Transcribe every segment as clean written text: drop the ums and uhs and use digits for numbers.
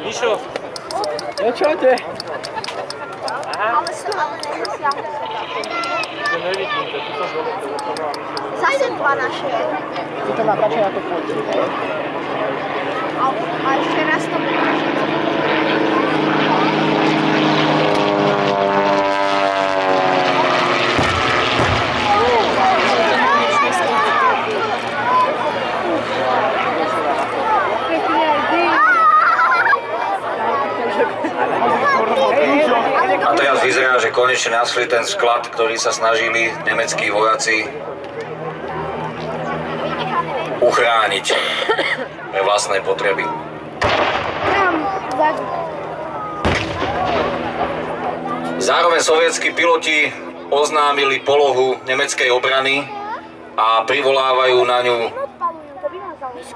Mišo. No čujte. Ale nesiahne. To nevidím, to tu som dole telefonoval. Zase dva našiel. Si to natáča na to pôjde. A ešte raz to bude. A teraz vyzerá, že konečne našli ten sklad, ktorý sa snažili nemeckí vojaci uchrániť pre vlastné potreby. Zároveň sovietskí piloti oznámili polohu nemeckej obrany a privolávajú na ňu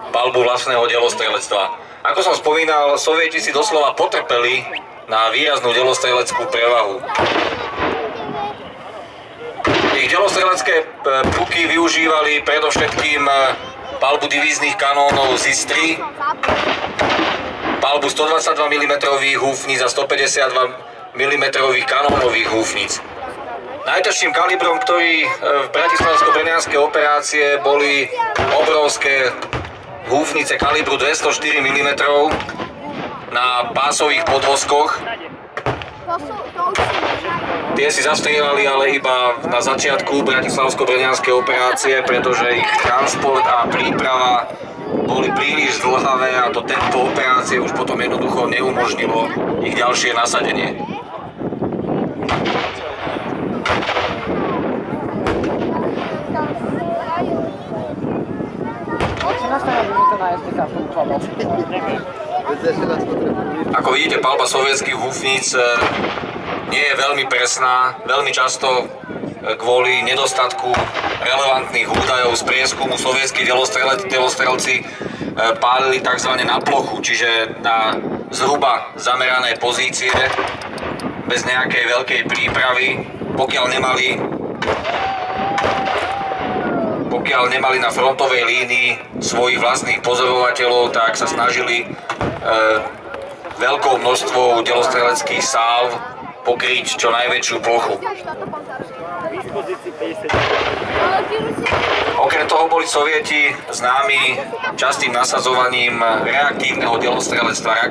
palbu vlastného delostrelectva. Ako som spomínal, Sovieti si doslova potrpeli na výraznú delostreleckú prevahu. Ich delostrelecké puky využívali predovšetkým palbu divíznych kanónov ZIS-3, palbu 122 mm húfnic a 152 mm kanónových húfnic. Najťažším kalibrom, ktorý v bratislavsko-brňanskej operácie boli obrovské húfnice kalibru 204 mm na pásových podvozkoch. Tie si zastrieľali ale iba na začiatku bratislavsko-brňanskej operácie, pretože ich transport a príprava boli príliš zdĺhavé a to tempo operácie už potom jednoducho neumožnilo ich ďalšie nasadenie. Ako vidíte, palba sovietských húfnic nie je veľmi presná, veľmi často kvôli nedostatku relevantných údajov z prieskumu sovietskí delostrelci pálili tzv. Na plochu, čiže na zhruba zamerané pozície bez nejakej veľkej prípravy, pokiaľ nemali na frontovej línii svojich vlastných pozorovateľov, tak sa snažili veľkou množstvou delostreleckých sálv pokryť čo najväčšiu plochu. Okrem toho boli Sovieti známi častým nasadzovaním reaktívneho delostrelectva,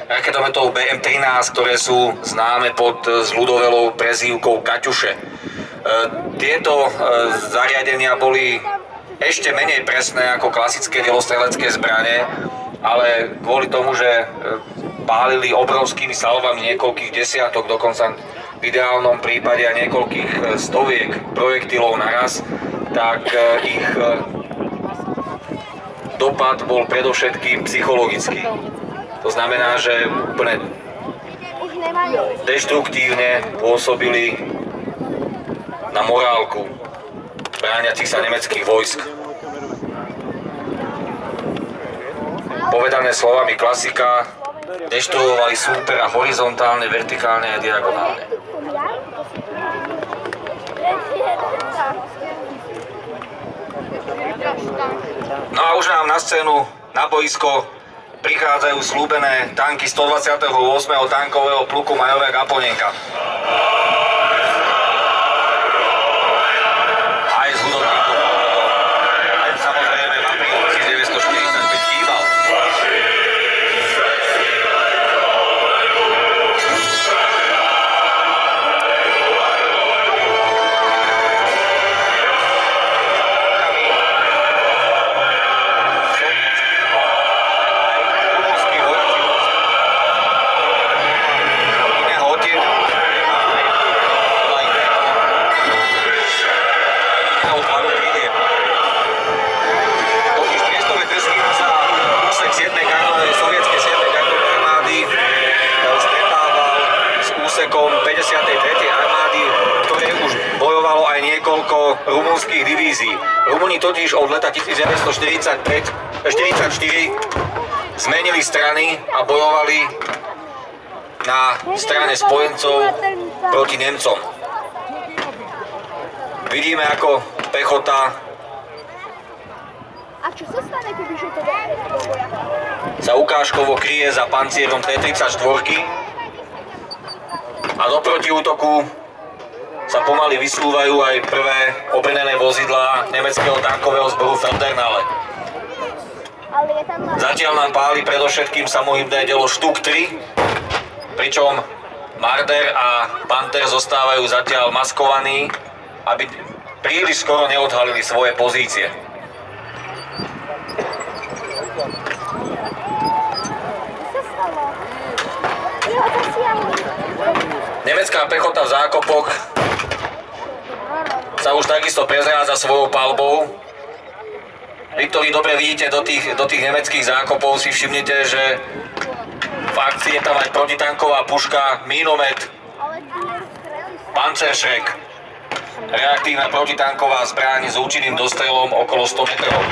raketometov BM-13, ktoré sú známe pod zľudovelou prezývkou Kaťuše. Tieto zariadenia boli ešte menej presné ako klasické delostrelecké zbrane, ale kvôli tomu, že pálili obrovskými salvami niekoľkých desiatok, dokonca v ideálnom prípade aj niekoľkých stoviek projektilov naraz, tak ich dopad bol predovšetkým psychologický. To znamená, že úplne deštruktívne pôsobili na morálku brániacich sa nemeckých vojsk. Povedané slovami klasika, deštruovali súpera horizontálne, vertikálne a diagonálne. No a už nám na scénu, na boisko prichádzajú slúbené tanky 128. tankového pluku majora Gaponenka. Rumunských divízií. Rumúni totiž od leta 1944 zmenili strany a bojovali na strane spojencov proti Nemcom. Vidíme, ako pechota sa ukážkovo kryje za pancierom T-34 a do protiútoku sa pomaly vysúvajú aj prvé obrnené vozidlá nemeckého tankového zboru Feldherrnhalle. Zatiaľ nám páli predovšetkým samohybné dielo Štuk 3, pričom Marder a Panther zostávajú zatiaľ maskovaní, aby príliš skoro neodhalili svoje pozície. Nemecká pechota v zákopoch sa už takisto prezrádza svojou palbou. Vy, ktorí dobre vidíte do tých nemeckých zákopov, si všimnite, že v akcii je tam aj protitanková puška, mínomet, Panzerschreck, reaktívna protitanková zbraň s účinným dostrelom okolo 100 metrov.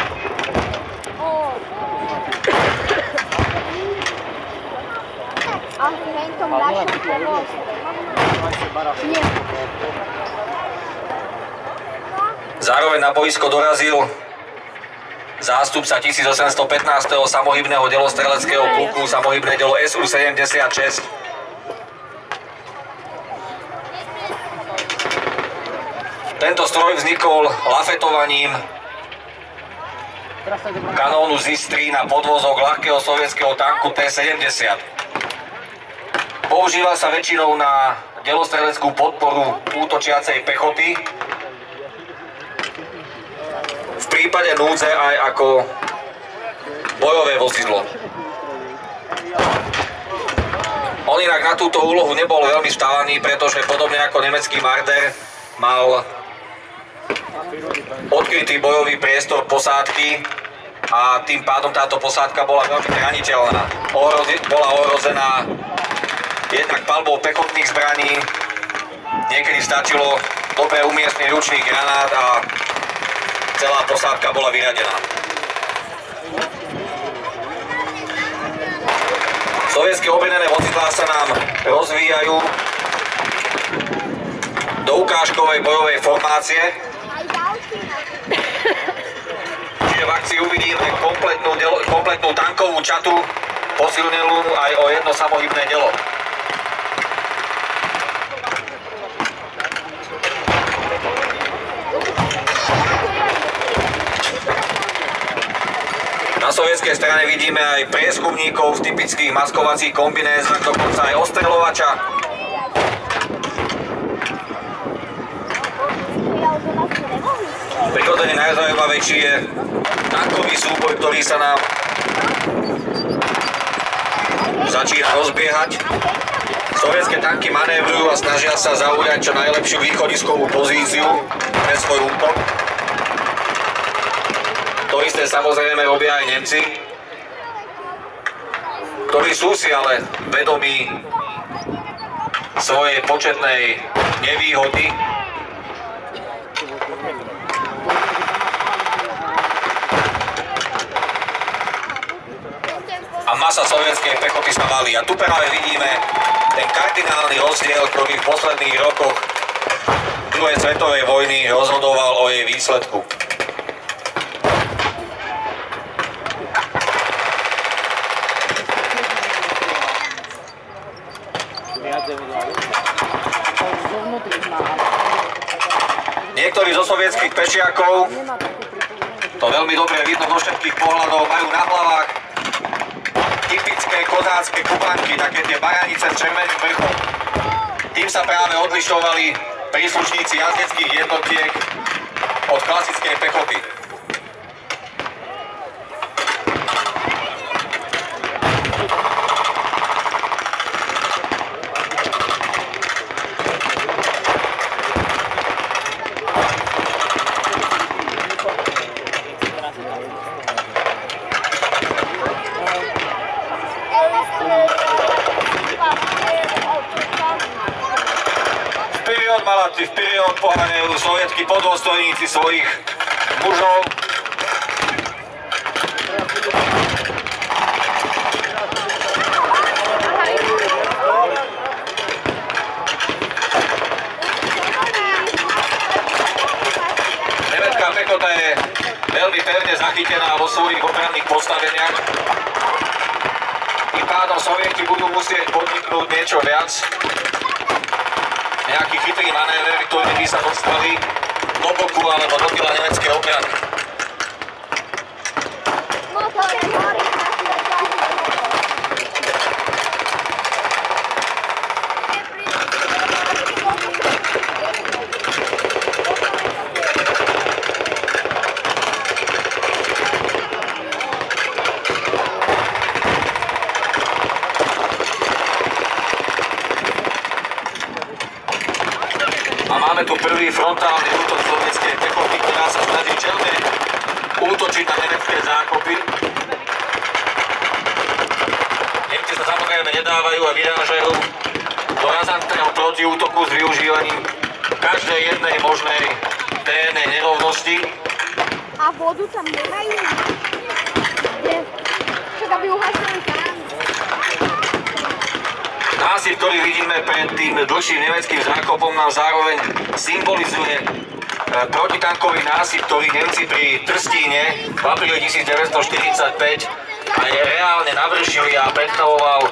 Zároveň na boisko dorazil zástupca 1815. samohybného delostreleckého pluku, samohybné dielo SU-76. Tento stroj vznikol lafetovaním kanónu ZIS-3 na podvozok ľahkého sovietskeho tanku T-70. Používa sa väčšinou na delostreleckú podporu útočiacej pechoty, v prípade núdze aj ako bojové vozidlo. On inak na túto úlohu nebol veľmi stávaný, pretože podobne ako nemecký Marder mal odkrytý bojový priestor posádky a tým pádom táto posádka bola veľmi zraniteľná. Bola ohrozená jednak palbou pechotných zbraní, niekedy stačilo dobre umiestniť ručný granát a celá posádka bola vyradená. Sovietské obrnené vozidlá sa nám rozvíjajú do ukážkovej bojovej formácie. Čiže v akcii uvidíme kompletnú tankovú čatu, posilnenú aj o jedno samohybné dielo. Na sovietskej strane vidíme aj prieskumníkov v typických maskovacích kombinézoch, dokonca aj ostreľovača. Prirodzene najzaujímavejší je tankový súboj, ktorý sa nám začína rozbiehať. Sovietské tanky manévrujú a snažia sa zaujať čo najlepšiu východiskovú pozíciu pre svoj útok. To isté samozrejme robia aj Nemci, ktorí sú si ale vedomí svojej početnej nevýhody. A masa sovietskej pechoty sa valí. A tu práve vidíme ten kardinálny rozdiel, ktorý v posledných rokoch druhej svetovej vojny rozhodoval o jej výsledku. Niektorí zo sovietských pešiakov, to veľmi dobre vidno do všetkých pohľadov, majú na hlavách typické kozácké kubanky, také tie baranice s červeným vrchom. Tým sa práve odlišovali príslušníci jazdeckých jednotiek od klasickej pechoty. Malaci, vperiod, poháňajú sovietskí podôstojníci svojich mužov. Nemecká pechota je veľmi pevne zachytená vo svojich obranných postaveniach. pádom Sovieti budú musieť podniknúť niečo viac. Nejaký chytrý manéver, ktorý by sa dostali do boku alebo do tyla nemeckej obrany. A máme tu prvý frontálny útok sovietskej pechoty, ktorá sa snaží čelne útočiť na nemecké zákopy. Nemci sa samozrejme nedávajú a vyrážajú do razantného protiútoku s využívaním každej jednej možnej terénnej nerovnosti. A vodu tam nemajú? Však aby uhasili tam. Násiv, ktorý vidíme pred tým dlhším nemeckým zákopom, nám zároveň symbolizuje protitankový násiv, ktorý Nemci pri Trstíne v apríli 1945 aj reálne navršili a predstavoval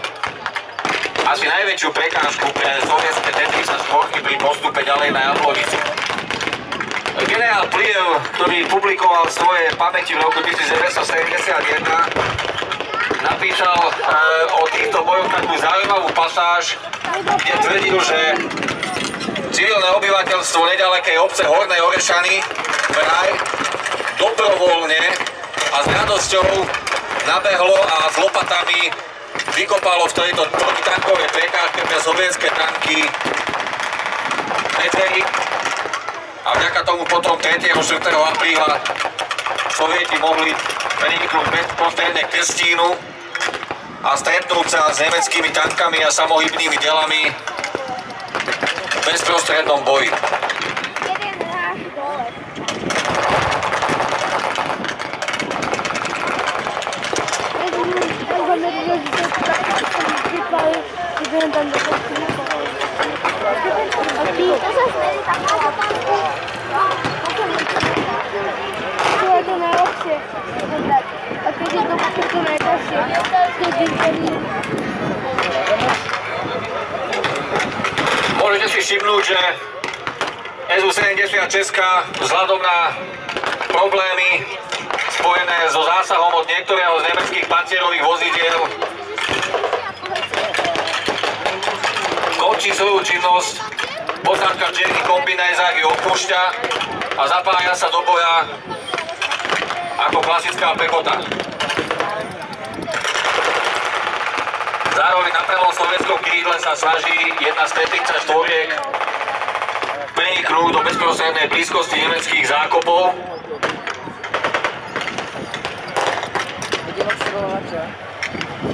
asi najväčšiu prekážku pre sovietské T-34 pri postupe ďalej na Jablonicu. Generál Pliev, ktorý publikoval svoje pamäti v roku 1971, napísal o týchto bojoch takú zaujímavú pasáž, kde tvrdil, že civilné obyvateľstvo nedalekej obce Hornej Orešany vraj dobrovoľne a s radosťou nabehlo a s lopatami vykopalo v tejto protitankovej prekážke pre sovietské tanky medvery a vďaka tomu potom 3. a 4. apríla Sovieti mohli preniknúť bezprostredne k Trstínu a stretnúť sa s nemeckými tankami a samohybnými delami v bezprostrednom boji. Môžete si všimnúť, že SU-76 vzhľadom na problémy spojené so zásahom od niektorého z nemeckých pancierových vozidiel končí svoju činnosť, posádka v čiernych kombinézách ju opúšťa a zapája sa do boja ako klasická pechota. Zároveň na pravom sovietskom krídle sa snaží jedna z T-34 preniknúť do bezprostrednej blízkosti nemeckých zákopov.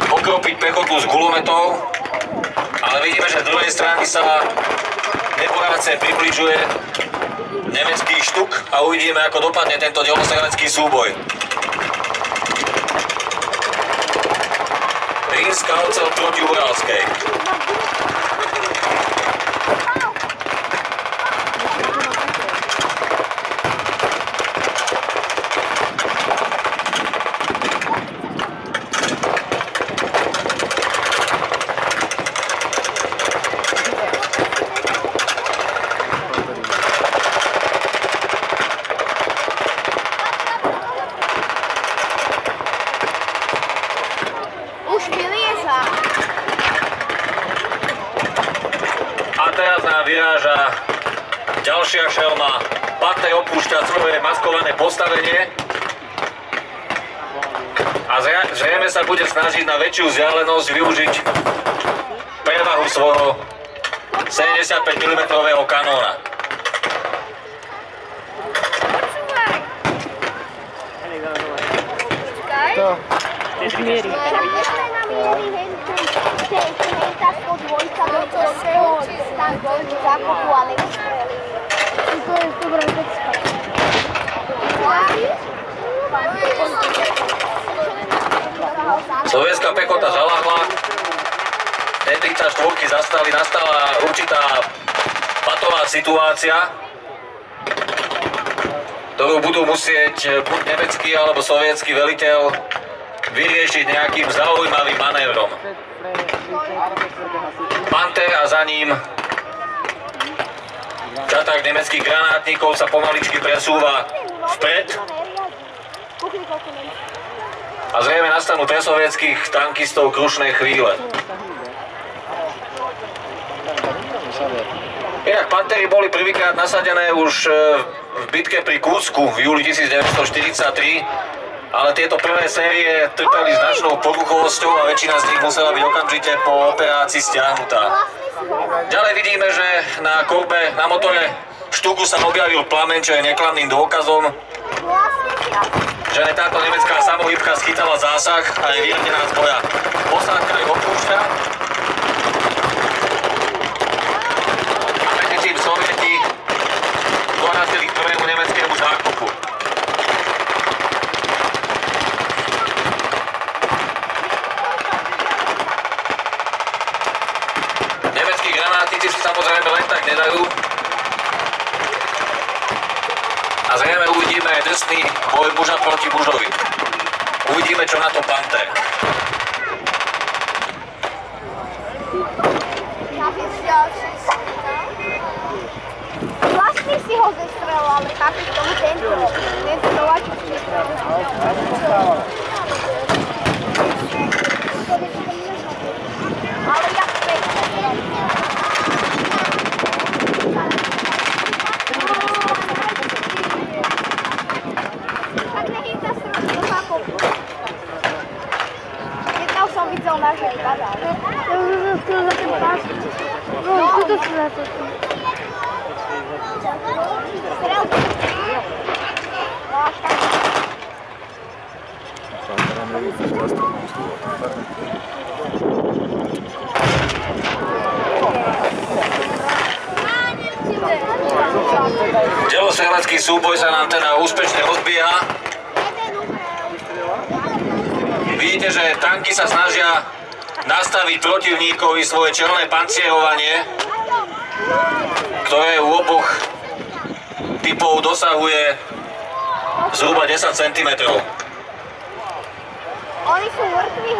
Pokropiť pechotu z gulometov, ale vidíme, že z druhej strany sa neporadce približuje nemecký štuk a uvidíme, ako dopadne tento delostrelecký súboj. Rímska oceľ proti Uralskej. A teraz nám vyráža ďalšia šelma. Patej opúšťa svoje maskované postavenie a zrejme sa bude snažiť na väčšiu vzdialenosť využiť prevahu svojho 75 mm kanóna. To už mierí. Sovietská pechota zaláhla, T-34 zastali, nastala určitá patová situácia, ktorú budú musieť buď nemecký alebo sovietský veliteľ vyriešiť nejakým zaujímavým manévrom. Panter a za ním čaták nemeckých granátnikov sa pomaličky presúva vpred. A zrejme nastanú pre sovietských tankistov krušné chvíle. Inak Pantery boli prvýkrát nasadené už v bitke pri Kursku v júli 1943, ale tieto prvé série trpeli značnou poruchovosťou a väčšina z nich musela byť okamžite po operácii stiahnutá. Ďalej vidíme, že na korbe, na motore Štuku sa objavil plameň, čo je nekladným dôkazom, že táto nemecká samohybka schytala zásah a je vyradená z boja. Posádka je opúšťa. A medzi tým Sovieti dorazili k prvému nemeckému zákupu. Nemeckí granátnici si samozrejme len tak nedajú. A zrejme uvidíme aj drsný boj muža proti mužovi. Uvidíme, čo na to Panter. Vlastný si ho zestrel, ale chápeš tomu tento nováčik si zestrel. Ale jak pekne. Jednou som videl na želka. Ja už zastrel za ten pás. No, kto si za to? Strel. No, až tak. Delostrelecký súboj sa nám teda úspešne rozbieha. Vidíte, že tanky sa snažia nastaviť protivníkovi svoje čelné pancierovanie, ktoré u oboch typov dosahuje zhruba 10 cm. Oni sú mŕtvi.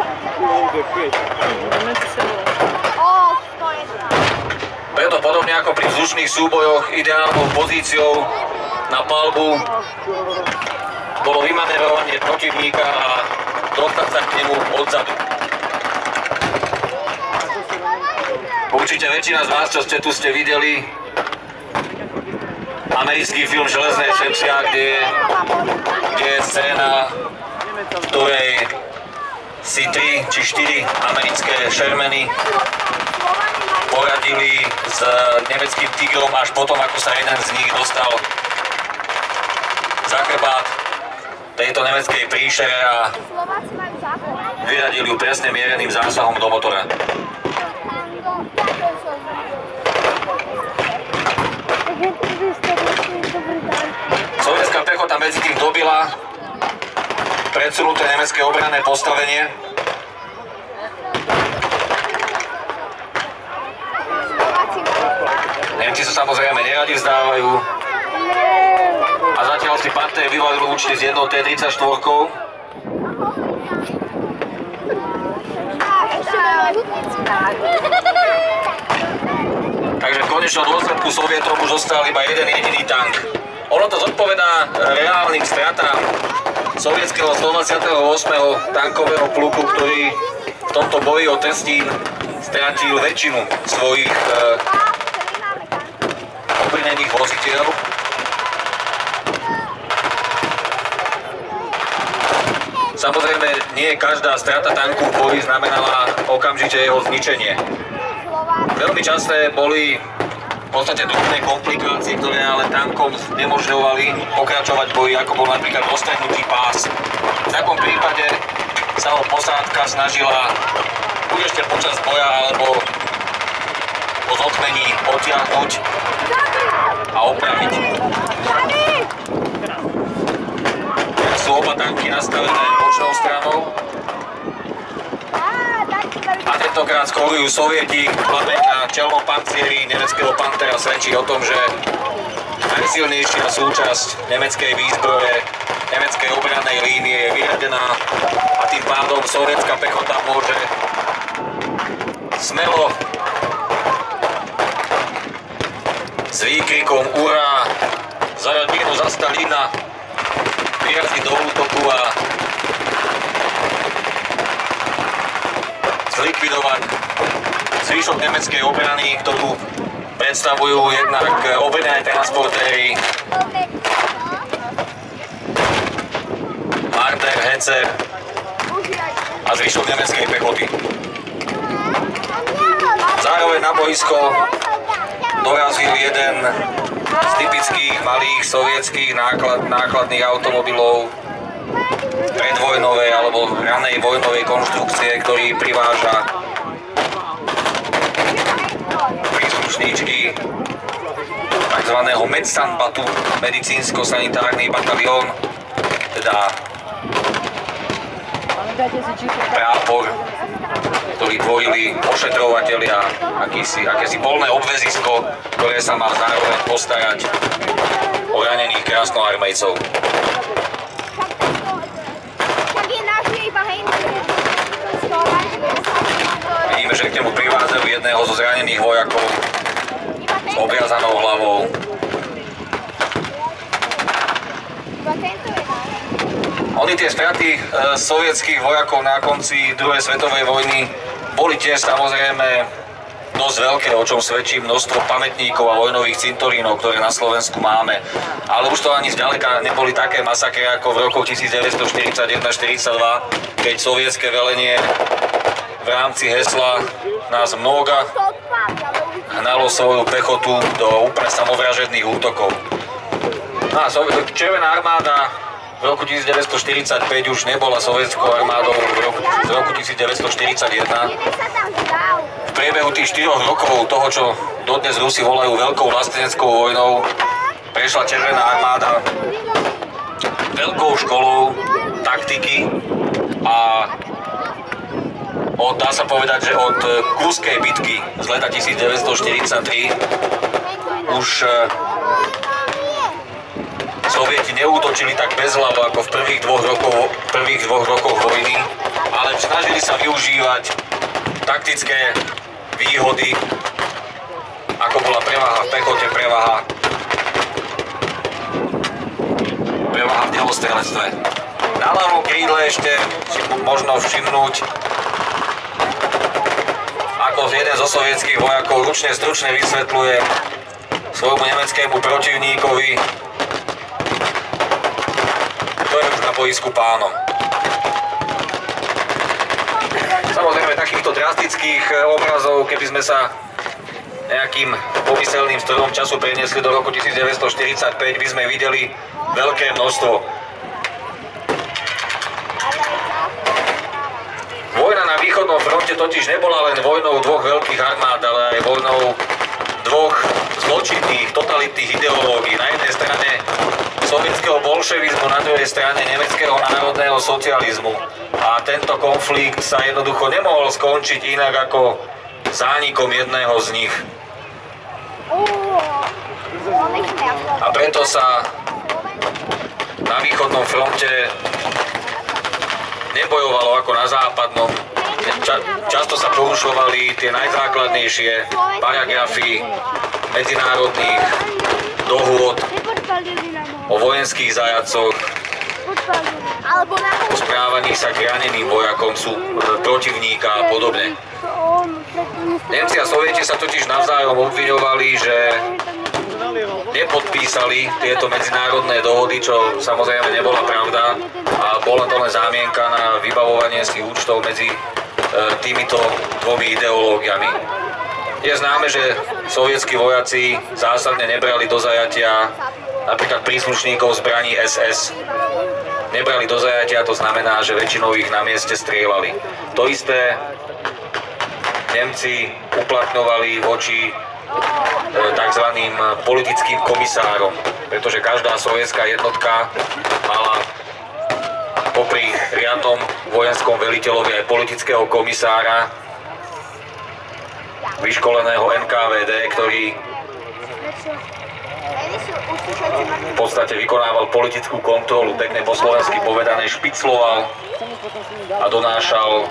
Preto podobne ako pri vzdušných súbojoch ideálnou pozíciou na palbu bolo vymanévrovanie protivníka a dostať sa k nemu odzadu. Určite väčšina z vás, čo ste tu videli americký film Železné šepsia, kde je scéna, v ktorej si 3 či 4 americké Shermany poradili s nemeckým Tigrom až potom, ako sa jeden z nich dostal za chrbát tejto nemeckej príšere a vyradili ju presne miereným zásahom do motora. Sovietská pechota medzi tým dobila predsunuté nemecké obranné postavenie. Nemci sa samozrejme neradi vzdávajú. A zatiaľ si Panter vyvalil účty s jednou T-34. Takže v konečnom dôsledku Sovietom už zostal iba jeden jediný tank. Ono to zodpovedá reálnym stratám sovietskeho 128. tankového pluku, ktorý v tomto boji o Testín stratil väčšinu svojich obrnených voziteľ. Samozrejme, nie každá strata tanku v boji znamenala okamžite jeho zničenie. Veľmi časté boli v podstate drobné komplikácie, ktoré ale tankom nemožňovali pokračovať v boji, ako bol napríklad roztrhnutý pás. V takom prípade sa ho posádka snažila buď ešte počas boja, alebo po zotmení odtiahnuť a opraviť. Sú oba tanky nastavené bočnou stranou. A tentokrát skorujú Sovieti. Plameň na čelnom pancieri nemeckého Pantera svedčí o tom, že najsilnejšia súčasť nemeckej výzbroje, nemeckej obrannej línie je vyradená a tým pádom sovietská pechota môže smelo s výkrikom Ura za rodinu, za Stalina vyrazí do útoku a zlikvidovať zvyšok nemeckej obrany, ktorú predstavujú jednak obrnené transportéry Marder, Hecer a zvyšok nemeckej pechoty. Zároveň na boisko dorazil jeden z typických malých sovietských nákladných automobilov predvojnovej alebo ranej vojnovej konštrukcie, ktorý priváža príslušníčky tzv. Medsanbatu, medicínsko-sanitárny batalión, teda prápor, ktorý tvorili ošetrovatelia, akési polné obväzisko, ktoré sa má zároveň postarať o ranených krásnoarmejcov. Vidíme, že k nemu privádzajú jedného zo zranených vojakov s obviazanou hlavou. Oni tie straty sovietských vojakov na konci druhej svetovej vojny boli tiež samozrejme dosť veľké, o čom svedčí množstvo pamätníkov a vojnových cintorínov, ktoré na Slovensku máme. Ale už to ani zďaleka neboli také masakry ako v rokoch 1941-42, keď sovietske velenie v rámci hesla nás mnoga hnalo svoju pechotu do úplne samovražedných útokov. No a Červená armáda v roku 1945 už nebola sovietskou armádou z roku 1941. V priebehu tých 4 rokov toho, čo dodnes Rusi volajú veľkou vlasteneckou vojnou, prešla Červená armáda veľkou školou taktiky a dá sa povedať, že od Kurskej bitky z leta 1943 už Sovieti neútočili tak bezhlavo ako v prvých dvoch rokoch vojny, ale snažili sa využívať taktické výhody, ako bola prevaha v pechote, prevaha v delostrelectve. Na ľavom krídle ešte si možno všimnúť, ako jeden zo sovietských vojakov ručne stručne vysvetľuje svojmu nemeckému protivníkovi, kto je už na boisku pánom. Samozrejme, takýchto drastických obrazov, keby sme sa nejakým pomyselným strojom času preniesli do roku 1945, by sme videli veľké množstvo. Vojna na východnom fronte totiž nebola len vojnou dvoch veľkých armád, ale aj vojnou dvoch zločinných, totalitných ideológií. Na jednej strane sovietského bolševizmu, na druhej strane nemeckého národného socializmu. A tento konflikt sa jednoducho nemohol skončiť inak ako zánikom jedného z nich. A preto sa na východnom fronte nebojovalo ako na západnom. Často sa porušovali tie najzákladnejšie paragrafy medzinárodných dohôd o vojenských zajacoch, o správaní sa k raneným vojakom protivníka a podobne. Nemci a Sovieti sa totiž navzájom obviňovali, že nepodpísali tieto medzinárodné dohody, čo samozrejme nebola pravda a bola to len zámienka na vybavovanie si účtov medzi týmito dvomi ideológiami. Je známe, že sovietskí vojaci zásadne nebrali do zajatia napríklad príslušníkov zbraní SS. Nebrali do zajatia, to znamená, že väčšinou ich na mieste strieľali. To isté Nemci uplatňovali voči tzv. Politickým komisárom, pretože každá sovietská jednotka mala popri riadnom vojenskom veliteľovi aj politického komisára, vyškoleného NKVD, ktorý v podstate vykonával politickú kontrolu, pekne po slovensky povedané špicloval a donášal